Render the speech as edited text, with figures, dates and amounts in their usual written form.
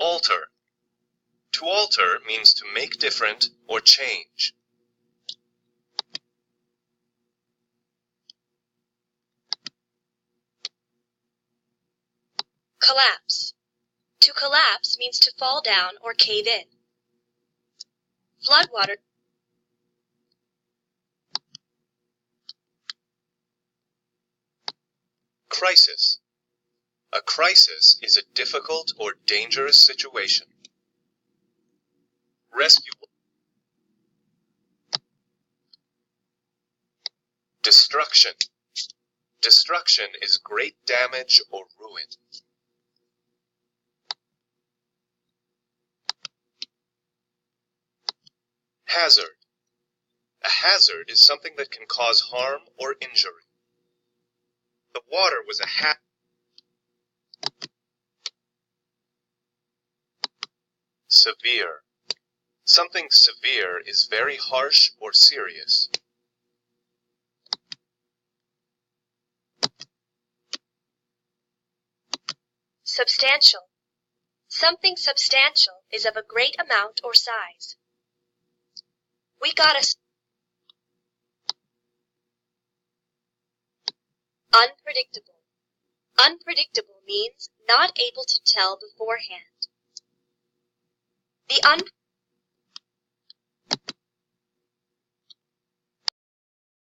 Alter. To alter means to make different or change. Collapse. To collapse means to fall down or cave in. Floodwater. Crisis. A crisis is a difficult or dangerous situation. Rescue. Destruction. Destruction is great damage or ruin. Hazard. A hazard is something that can cause harm or injury. The water was a hazard. Severe. Something severe is very harsh or serious. Substantial. Something substantial is of a great amount or size. We got a Unpredictable. Unpredictable means not able to tell beforehand. The